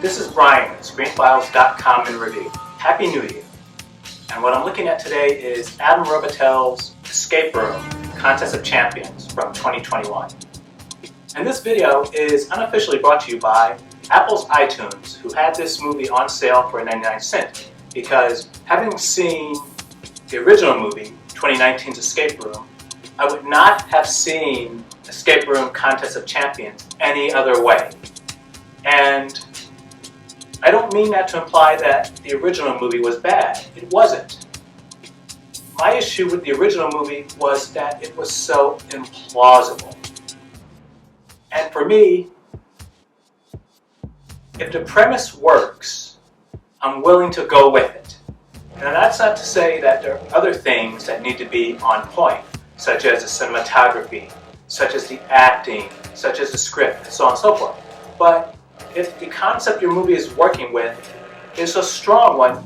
This is Brian, ScreenFiles.com in review. Happy New Year. And what I'm looking at today is Adam Robitel's Escape Room, Contest of Champions from 2021. And this video is unofficially brought to you by Apple's iTunes, who had this movie on sale for 99 cents. Because having seen the original movie, 2019's Escape Room, I would not have seen Escape Room Contest of Champions any other way. And I don't mean that to imply that the original movie was bad. It wasn't. My issue with the original movie was that it was so implausible. And for me, if the premise works, I'm willing to go with it. And that's not to say that there are other things that need to be on point, such as the cinematography, such as the acting, such as the script, and so on and so forth. But if the concept your movie is working with is a strong one,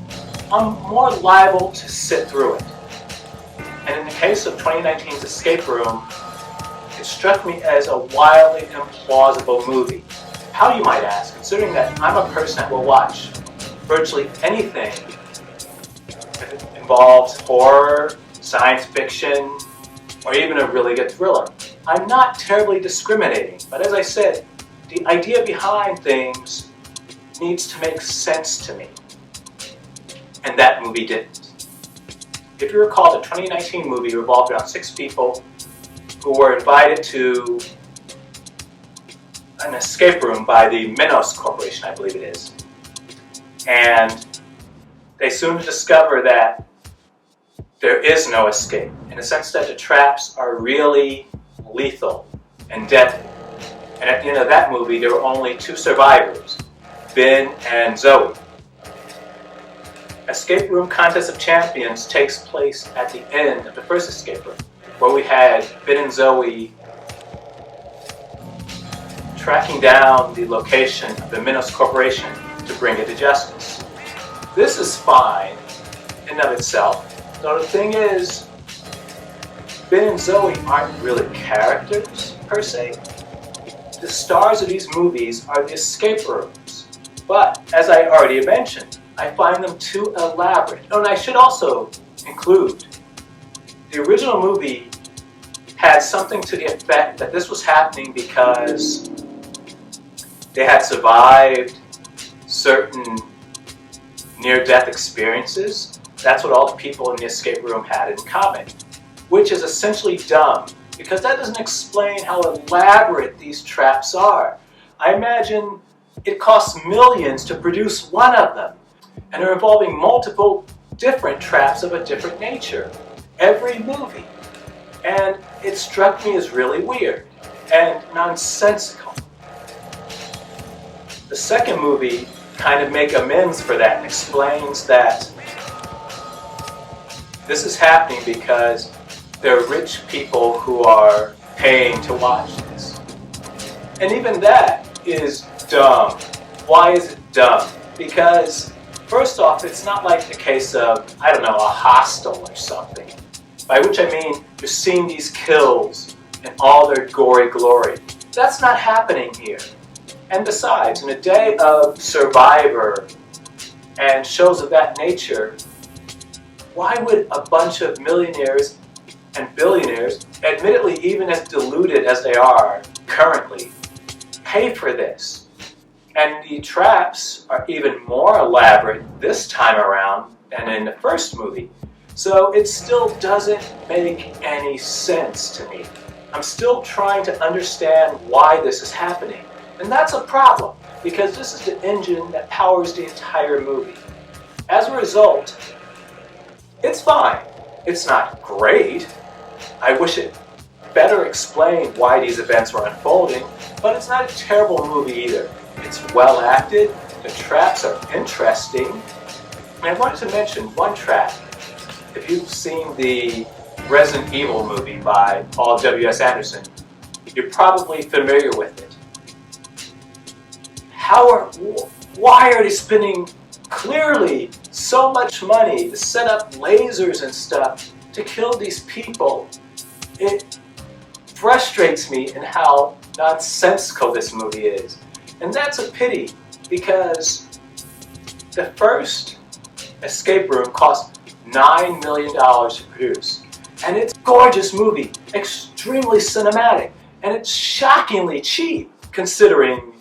I'm more liable to sit through it. And in the case of 2019's Escape Room, it struck me as a wildly implausible movie. How, you might ask, considering that I'm a person that will watch virtually anything if it involves horror, science fiction, or even a really good thriller. I'm not terribly discriminating, but as I said, the idea behind things needs to make sense to me. And that movie didn't. If you recall, the 2019 movie revolved around 6 people who were invited to an escape room by the Minos Corporation, I believe it is. And they soon discover that there is no escape, in the sense that the traps are really lethal and deadly. And at the end of that movie, there were only 2 survivors, Ben and Zoe. Escape Room Contest of Champions takes place at the end of the first escape room, where we had Ben and Zoe tracking down the location of the Minos Corporation to bring it to justice. This is fine in and of itself, though the thing is, Ben and Zoe aren't really characters, per se. The stars of these movies are the escape rooms. But, as I already mentioned, I find them too elaborate. Oh, and I should also include, the original movie had something to the effect that this was happening because they had survived certain near-death experiences. That's what all the people in the escape room had in common, which is essentially dumb, because that doesn't explain how elaborate these traps are. I imagine it costs millions to produce one of them, and they're involving multiple different traps of a different nature, every movie. And it struck me as really weird and nonsensical. The second movie kind of makes amends for that and explains that this is happening because there are rich people who are paying to watch this. And even that is dumb. Why is it dumb? Because, first off, it's not like the case of, I don't know, a Hostel or something. By which I mean, you're seeing these kills in all their gory glory. That's not happening here. And besides, in a day of Survivor and shows of that nature, why would a bunch of millionaires and billionaires, admittedly even as deluded as they are currently, pay for this? And the traps are even more elaborate this time around than in the first movie. So it still doesn't make any sense to me. I'm still trying to understand why this is happening. And that's a problem, because this is the engine that powers the entire movie. As a result, it's fine. It's not great. I wish it better explained why these events were unfolding, but it's not a terrible movie either. It's well acted, the traps are interesting, and I wanted to mention one trap. If you've seen the Resident Evil movie by Paul W.S. Anderson, you're probably familiar with it. Why are they spending clearly so much money to set up lasers and stuff to kill these people? It frustrates me in how nonsensical this movie is. And that's a pity, because the first escape room cost $9 million to produce. And it's a gorgeous movie, extremely cinematic, and it's shockingly cheap considering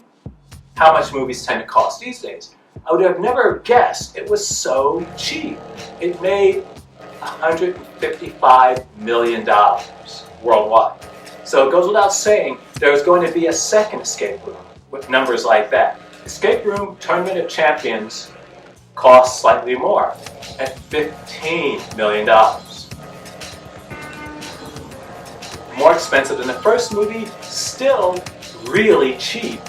how much movies tend to cost these days. I would have never guessed it was so cheap. It made $155 million worldwide. So it goes without saying there's going to be a second escape room with numbers like that. Escape Room Tournament of Champions costs slightly more at $15 million. More expensive than the first movie, still really cheap.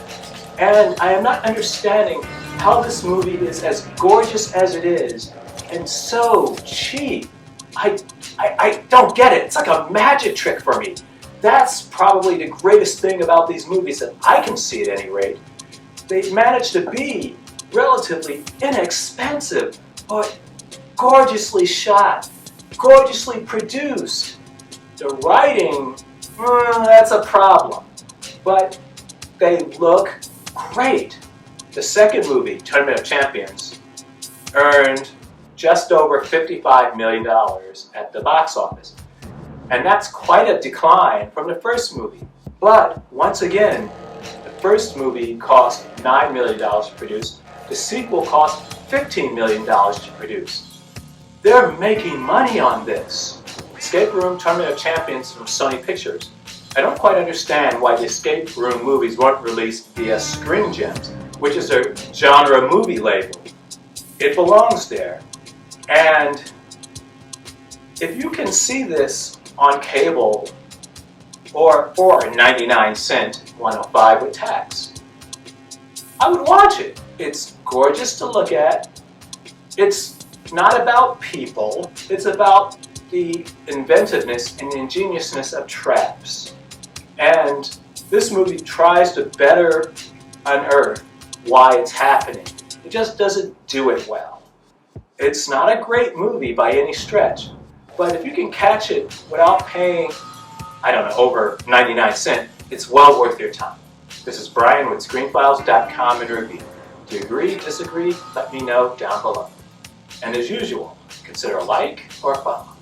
And I am not understanding how this movie is as gorgeous as it is and so cheap. I don't get it. It's like a magic trick for me. That's probably the greatest thing about these movies that I can see at any rate. They manage to be relatively inexpensive, but gorgeously shot, gorgeously produced. The writing, that's a problem, but they look great. The second movie, Tournament of Champions, earned just over $55 million at the box office. And that's quite a decline from the first movie. But once again, the first movie cost $9 million to produce. The sequel cost $15 million to produce. They're making money on this. Escape Room Tournament of Champions from Sony Pictures. I don't quite understand why the escape room movies weren't released via Screen Gems, which is a genre movie label. It belongs there. And if you can see this on cable or for 99 cent 105 with tax, I would watch it. It's gorgeous to look at. It's not about people. It's about the inventiveness and the ingeniousness of traps. And this movie tries to better unearth why it's happening. It just doesn't do it well. It's not a great movie by any stretch, but if you can catch it without paying, I don't know, over 99 cents, it's well worth your time. This is Brian with ScreenFiles.com in review. Do you agree, disagree? Let me know down below. And as usual, consider a like or a follow.